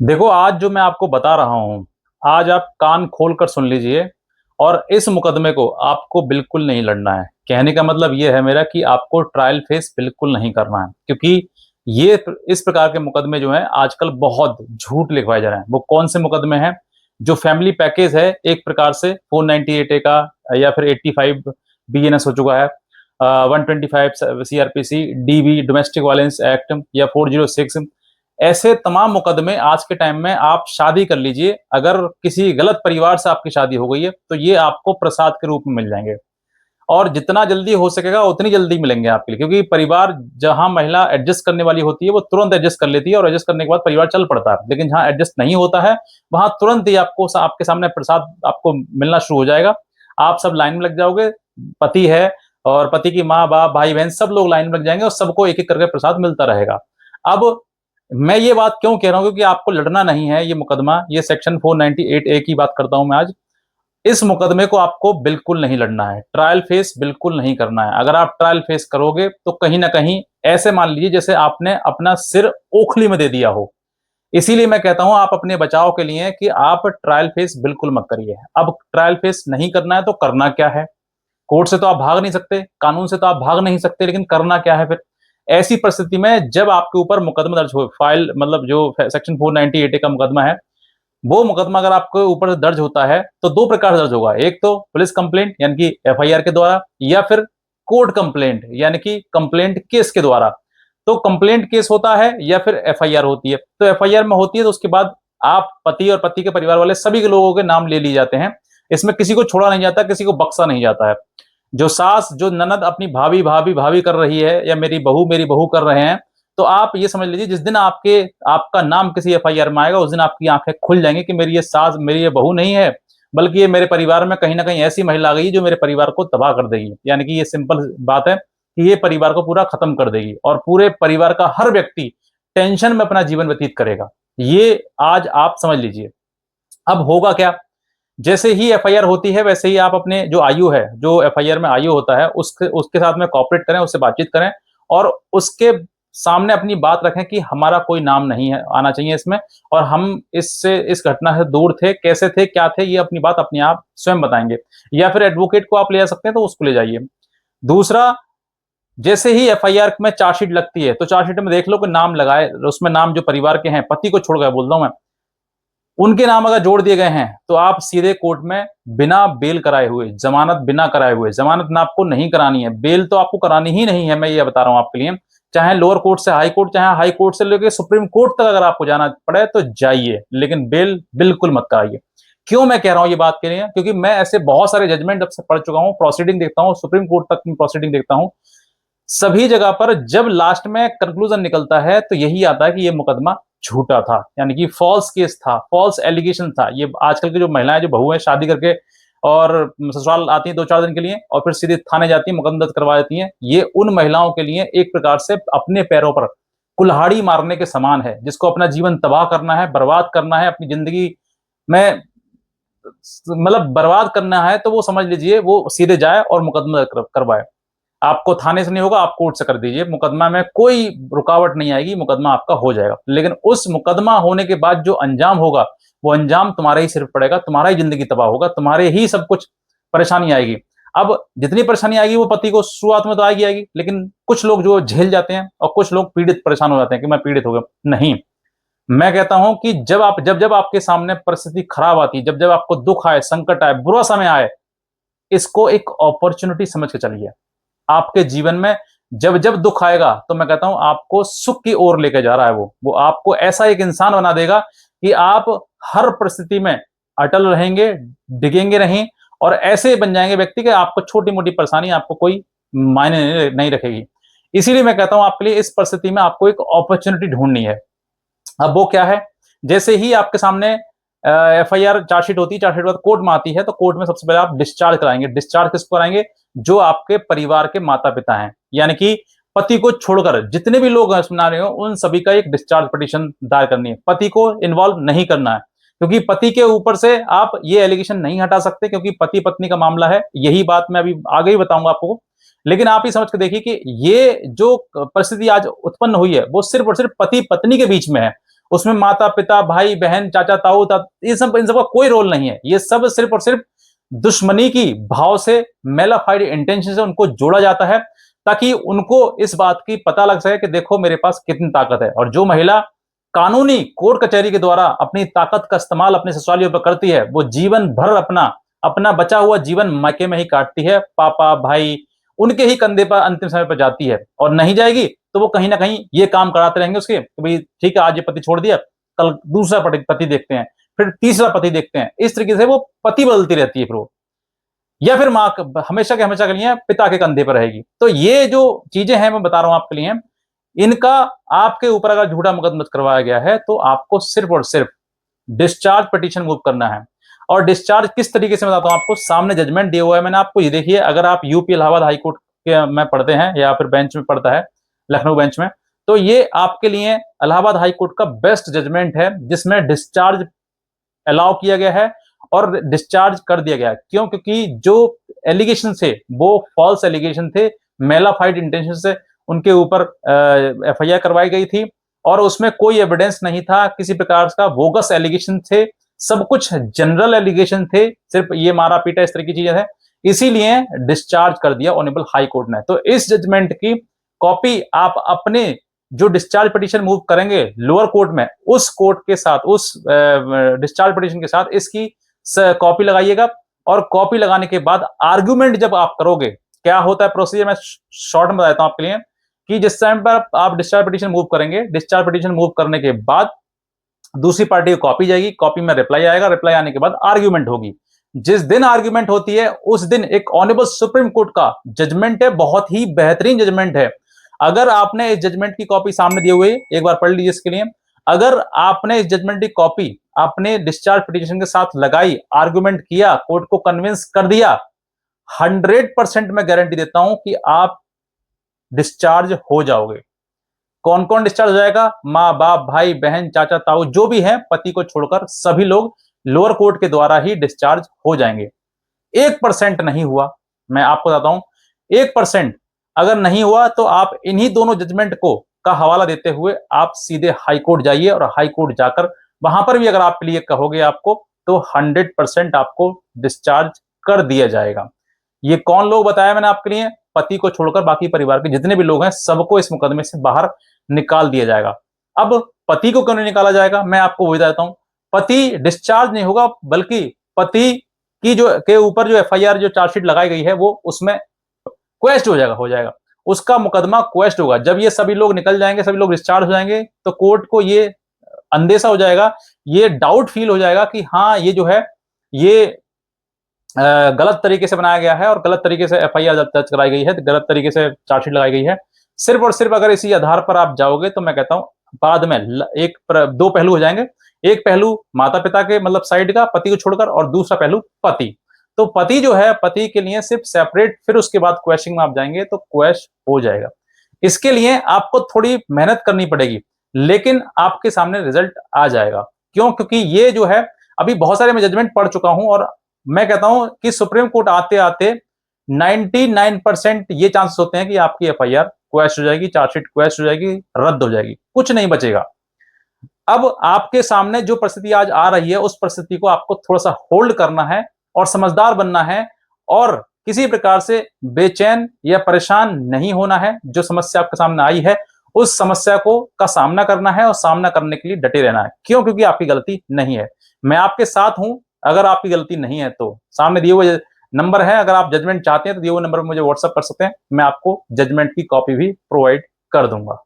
देखो, आज जो मैं आपको बता रहा हूँ, आज आप कान खोलकर सुन लीजिए। और इस मुकदमे को आपको बिल्कुल नहीं लड़ना है। कहने का मतलब ये है मेरा कि आपको ट्रायल फेस बिल्कुल नहीं करना है, क्योंकि इस प्रकार के मुकदमे जो हैं आजकल बहुत झूठ लिखवाए जा रहे हैं। वो कौन से मुकदमे हैं? जो फैमिली पैकेज है, एक प्रकार से 498 ए का या फिर 85 बीएनएस हो चुका है, 125 CrPC, DV domestic violence act या 406, ऐसे तमाम मुकदमे आज के टाइम में आप शादी कर लीजिए, अगर किसी गलत परिवार से आपकी शादी हो गई है, तो ये आपको प्रसाद के रूप में मिल जाएँगे। और जितना जल्दी हो सकेगा उतनी जल्दी मिलेंगे आपके लिए, क्योंकि परिवार जहाँ महिला एडजस्ट करने वाली होती है, वो तुरंत एडजस्ट कर लेती है और एडजस्ट करने के बाद परिवार चल पड़ता है। लेकिन जहाँ एडजस्ट नहीं होता है, वहाँ तुरंत ही आपके सामने प्रसाद आपको मिलना शुरू हो जाएगा। आप सब लाइन में लग जाओगे, पति है और पति की माँ-बाप, भाई-बहन सब लोग लाइन में लग जाएँगे और सबको एक-एक करके प्रसाद मिलता रहेगा। अब मैं ये बात क्यों कह रहा हूँ, क्योंकि आपको लड़ना नहीं है ये मुकदमा, ये सेक्शन 498 ए की बात करता हूँ मैं आज। इस मुकदमे को आपको बिल्कुल नहीं लड़ना है, ट्रायल फेस बिल्कुल नहीं करना है। अगर आप ट्रायल फेस करोगे तो कहीं न कहीं ऐसे मान लीजिए जैसे आपने अपना सिर ओखली में दे दिया हो। इसीलिए मैं कहता हूँ आप अपने बचाव के लिए कि आप ट्रायल फेस बिल्कुल मत करिए। अब ट्रायल फेस नहीं करना है तो करना क्या है? कोर्ट से तो आप भाग नहीं सकते, कानून से तो आप भाग नहीं सकते, लेकिन करना क्या है फिर? ऐसी परिस्थिति में जब आपके ऊपर मुकदमा दर्ज हो, फाइल मतलब जो सेक्शन 498 ए का मुकदमा है, वो मुकदमा अगर आपके ऊपर दर्ज होता है, तो 2 प्रकार से दर्ज होगा। एक तो पुलिस कंप्लेंट यानी कि एफआईआर के द्वारा, या फिर कोर्ट कंप्लेंट यानी कि कंप्लेंट केस के द्वारा। तो कंप्लेंट केस होता है या फिर एफआईआर होती है। तो एफआईआर में होती है तो उसके बाद आप पति और पति के परिवार वाले सभी के लोगों के नाम ले लिए जाते हैं। इसमें किसी को छोड़ा नहीं जाता, किसी को बख्शा नहीं जाता है। जो सास, जो ननद अपनी भाभी, भाभी, भाभी कर रही है या मेरी बहू कर रहे हैं, तो आप ये समझ लीजिए जिस दिन आपका नाम किसी एफआईआर में आएगा, उस दिन आपकी आँखें खुल जाएँगी कि मेरी ये सास, मेरी ये बहू नहीं है, बल्कि ये मेरे परिवार में कहीं न कहीं ऐसी महिला आ गई है जो मेरे परिवार को तबाह कर देगी। यानी कि ये सिंपल बात है कि ये परिवार को पूरा खत्म कर देगी और पूरे परिवार का हर व्यक्ति टेंशन में अपना जीवन व्यतीत करेगा। ये आज आप समझ लीजिए। अब होगा क्या? जैसे ही एफआईआर होती है, वैसे ही आप अपने जो आयु है, जो एफआईआर में आयु होता है, उसके उसके साथ में कोऑपरेट करें, उससे बातचीत करें और उसके सामने अपनी बात रखें कि हमारा कोई नाम नहीं है आना चाहिए इसमें, और हम इस घटना से दूर थे, कैसे थे, क्या थे, ये अपनी बात अपने आप स्वयं बताएँगे। या फिर एडवोकेट को आप ले जा सकते हैं, तो उसको ले जाइए। दूसरा, जैसे ही एफआईआर में चार्जशीट लगती है, तो चार्जशीट में देख लो कि नाम लगाए, उसमें नाम जो परिवार के हैं, पति को छोड़ के बोल रहा हूँ मैं, उनके नाम अगर जोड़ दिए गए हैं, तो आप सीधे कोर्ट में बिना बेल कराए हुए, ज़मानत बिना कराए हुए, ज़मानत ना आपको नहीं करानी है, बेल तो आपको करानी ही नहीं है, मैं ये बता रहा हूँ आपके लिए। चाहे लोअर कोर्ट से हाई कोर्ट, चाहे हाई कोर्ट से लेके सुप्रीम कोर्ट तक अगर आपको जाना पड़े तो जाइए, लेकिन बेल बिल्कुल मत कराइए। क्यों मैं कह रहा हूँ ये बात के लिए? क्योंकि मैं ऐसे बहुत सारे जजमेंट अब से पढ़ चुका हूँ, प्रोसीडिंग देखता हूँ, सुप्रीम कोर्ट तक की प्रोसीडिंग देखता हूँ। सभी जगह पर जब लास्ट में कंक्लूजन निकलता है, तो यही आता है कि ये मुकदमा झूठा था, यानी कि फॉल्स केस था, फॉल्स एलिगेशन था। ये आजकल की जो महिलाएं, जो बहू हैं, शादी करके और ससुराल आती हैं 2-4 दिन के लिए और फिर सीधे थाने जाती हैं, मुकदमा दर्ज करवा देती हैं। ये उन महिलाओं के लिए एक प्रकार से अपने पैरों पर कुल्हाड़ी मारने के समान है, जिसको अपना जीवन तबाह करना है, बर्बाद करना है, अपनी जिंदगी में मतलब बर्बाद करना है, तो वो समझ लीजिए वो सीधे जाए और मुकदमा दर्ज करवाए। आपको थाने से नहीं होगा, आप कोर्ट से कर दीजिए, मुकदमा में कोई रुकावट नहीं आएगी, मुकदमा आपका हो जाएगा। लेकिन उस मुकदमा होने के बाद जो अंजाम होगा, वो अंजाम तुम्हारे ही सिर पे पड़ेगा, तुम्हारा ही ज़िंदगी तबाह होगा, तुम्हारे ही सब कुछ परेशानी आएगी। अब जितनी परेशानी आएगी वो पति को शुरुआत में तो आएगी, लेकिन कुछ लोग जो झेल जाते हैं और कुछ लोग पीड़ित परेशान हो जाते हैं कि मैं पीड़ित हो गया। नहीं, मैं कहता हूँ कि जब आपके सामने परिस्थिति खराब आती है, जब आपको दुःख आए, संकट आए, बुरा समय आए, इसको एक अपॉर्च्युनिटी समझ के चलिए। आपके जीवन में जब दुःख आएगा, तो मैं कहता हूँ आपको सुख की ओर लेके जा रहा है वो आपको ऐसा एक इंसान बना देगा कि आप हर परिस्थिति में अटल रहेंगे, डिगेंगे नहीं, और ऐसे बन जाएँगे व्यक्ति कि आपको छोटी-मोटी परेशानी आपको कोई मायने नहीं रखेगी। इसीलिए मैं कहता हूँ आपके लिए इस परिस्थिति में आपको एक अपॉर्च्युनिटी ढूँढनी है। अब वो क्या है? जैसे ही आपके सामने एफआईआर चार्जशीट होती है, चार्जशीट के बाद कोर्ट में आती है, तो कोर्ट में सबसे पहले आप डिस्चार्ज कराएँगे। डिस्चार्ज किसको कराएँगे? जो आपके परिवार के माता-पिता हैं। यानी कि पति को छोड़कर जितने भी लोग हैं सुना रहे हो, उन सभी का एक डिस्चार्ज पिटीशन दायर करनी है। पति को इन्वॉल्व नहीं करना है, क्योंकि पति के ऊपर से आप ये एलिगेशन नहीं हटा सकते, क्योंकि पति-पत्नी का मामला है। यही बात मैं अभी आगे ही बताऊँगा आपको। लेकिन आप ही समझ के देखिए कि ये जो परिस्थिति आज उत्पन्न हुई है, वो सिर्फ़ और सिर्फ़ पति-पत्नी के बीच में है। उसमें माता पिता, भाई बहन, चाचा ताऊ, ये सब, इन सबका कोई रोल नहीं है। ये सब सिर्फ और सिर्फ दुश्मनी की भाव से, मेलाफाइड इंटेंशन से उनको जोड़ा जाता है, ताकि उनको इस बात की पता लग सके कि देखो मेरे पास कितनी ताकत है। और जो महिला कानूनी कोर्ट कचहरी के द्वारा अपनी ताकत का इस्तेमाल अपने ससुरालियों पर करती है, वो जीवन भर अपना अपना बचा हुआ जीवन मायके में ही काटती है। पापा, भाई, उनके ही कंधे पर अंतिम समय पर जाती है, और नहीं जाएगी तो वो कहीं ना कहीं ये काम कराते रहेंगे उसके, कि भाई ठीक है आज ये पति छोड़ दिया, कल दूसरा पति देखते हैं, फिर तीसरा पति देखते हैं। इस तरीके से वो पति बदलती रहती है फिर वो, या फिर माँ हमेशा के हमेशा के लिए पिता के कंधे पर रहेगी। तो ये जो चीजें हैं मैं बता रहा हूं आपके लिए, इनका आपके ऊपर अगर झूठा मुकदमा करवाया गया है तो आपको सिर्फ और सिर्फ डिस्चार्ज पिटीशन मूव करना है। और डिस्चार्ज किस तरीके से बताता हूं आपको, सामने जजमेंट दिया हुआ है मैंने आपको, ये देखिए। अगर आप यूपी इलाहाबाद हाई कोर्ट के में पढ़ते हैं या फिर बेंच में पढ़ता है, लखनऊ बेंच में, तो ये आपके लिए इलाहाबाद हाई कोर्ट का बेस्ट जजमेंट है, जिसमें डिस्चार्ज अलाउ किया गया है और डिस्चार्ज कर दिया गया है। क्यों? क्योंकि जो एलिगेशन थे वो फॉल्स एलिगेशन थे, मेलाफाइड इंटेंशन से उनके ऊपर एफआईआर करवाई गई थी, और उसमें कोई एविडेंस नहीं था किसी प्रकार का, बोगस एलिगेशन थे, सब कुछ जनरल एलिगेशन थे, सिर्फ ये मारा पीटा इस तरह की चीजें है। इसीलिए डिस्चार्ज कर दिया ऑनरेबल हाई कोर्ट ने। तो इस जजमेंट की कॉपी आप अपने जो डिस्चार्ज पिटीशन मूव करेंगे लोअर कोर्ट में, उस कोर्ट के साथ, उस डिस्चार्ज पिटीशन के साथ इसकी कॉपी लगाइएगा। और कॉपी लगाने के बाद आर्ग्यूमेंट जब आप करोगे, क्या होता है प्रोसीजर, मैं शॉर्ट में बताता हूं आपके लिए, कि जिस टाइम पर आप डिस्चार्ज पिटीशन मूव करेंगे, डिस्चार्ज पिटीशन मूव करने के बाद दूसरी पार्टी को कॉपी जाएगी, कॉपी में रिप्लाई आएगा, रिप्लाई आने के बाद आर्ग्यूमेंट होगी। जिस दिन आर्ग्यूमेंट होती है उस दिन एक ऑनरेबल सुप्रीम कोर्ट का जजमेंट है, बहुत ही बेहतरीन जजमेंट है। अगर आपने इस जजमेंट की कॉपी सामने दी हुई, एक बार पढ़ लीजिए इसके लिए। अगर आपने इस जजमेंट की कॉपी आपने डिस्चार्ज पिटीशन के साथ लगाई, आर्गुमेंट किया, कोर्ट को कन्विंस कर दिया, 100% मैं गारंटी देता हूं कि आप डिस्चार्ज हो जाओगे। कौन कौन डिस्चार्ज हो जाएगा? माँ बाप, भाई बहन, चाचा ताऊ, जो भी है, पति को छोड़कर सभी लोग लोअर कोर्ट के द्वारा ही डिस्चार्ज हो जाएंगे। 1% नहीं हुआ, मैं आपको बताता हूं, 1% अगर नहीं हुआ तो आप इन्हीं दोनों जजमेंट को का हवाला देते हुए आप सीधे हाई कोर्ट जाइए, और हाई कोर्ट जाकर वहां पर भी अगर आप लिए कहोगे आपको, तो 100% आपको डिस्चार्ज कर दिया जाएगा। ये कौन लोग बताया मैंने आपके लिए? पति को छोड़कर बाकी परिवार के जितने भी लोग हैं, सबको इस मुकदमे से बाहर निकाल दिया जाएगा। अब पति को क्यों नहीं निकाला जाएगा, मैं आपको वही बताता हूं। पति डिस्चार्ज नहीं होगा, बल्कि पति की जो के ऊपर जो एफआईआर, जो चार्जशीट लगाई गई है, वो उसमें क्वेश्ड हो जाएगा, उसका मुकदमा क्वेश्ड होगा। जब ये सभी लोग निकल जाएंगे, सभी लोग डिस्चार्ज हो जाएंगे, तो कोर्ट को ये अंदेशा हो जाएगा, ये डाउट फील हो जाएगा कि हाँ ये जो है ये गलत तरीके से बनाया गया है, और गलत तरीके से एफआईआर दर्ज कराई गई है, गलत तरीके से चार्जशीट लगाई गई है। सिर्फ और सिर्फ अगर इसी आधार पर आप जाओगे, तो मैं कहता हूं बाद में दो पहलू हो जाएंगे। एक पहलू माता पिता के मतलब साइड का, पति को छोड़कर, और दूसरा पहलू पति। तो पति जो है, पति के लिए सिर्फ सेपरेट, फिर उसके बाद क्वेश्चन में आप जाएंगे तो क्वेश हो जाएगा। इसके लिए आपको थोड़ी मेहनत करनी पड़ेगी, लेकिन आपके सामने रिजल्ट आ जाएगा। क्यों? क्योंकि ये जो है, अभी बहुत सारे मैं जजमेंट पढ़ चुका हूं, और मैं कहता हूं कि सुप्रीम कोर्ट आते आते 99% ये चांसेस होते हैं कि आपकी एफआईआर क्वेश हो जाएगी, चार्जशीट क्वेश हो जाएगी, रद्द हो जाएगी, कुछ नहीं बचेगा। अब आपके सामने जो परिस्थिति आज आ रही है, उस परिस्थिति को आपको थोड़ा सा होल्ड करना है और समझदार बनना है, और किसी प्रकार से बेचैन या परेशान नहीं होना है। जो समस्या आपके सामने आई है, उस समस्या को का सामना करना है, और सामना करने के लिए डटे रहना है। क्यों? क्योंकि आपकी गलती नहीं है, मैं आपके साथ हूं। अगर आपकी गलती नहीं है तो सामने दिए हुए नंबर है, अगर आप जजमेंट चाहते हैं तो दिए हुए नंबर पर मुझे व्हाट्सएप कर सकते हैं, मैं आपको जजमेंट की कॉपी भी प्रोवाइड कर दूंगा।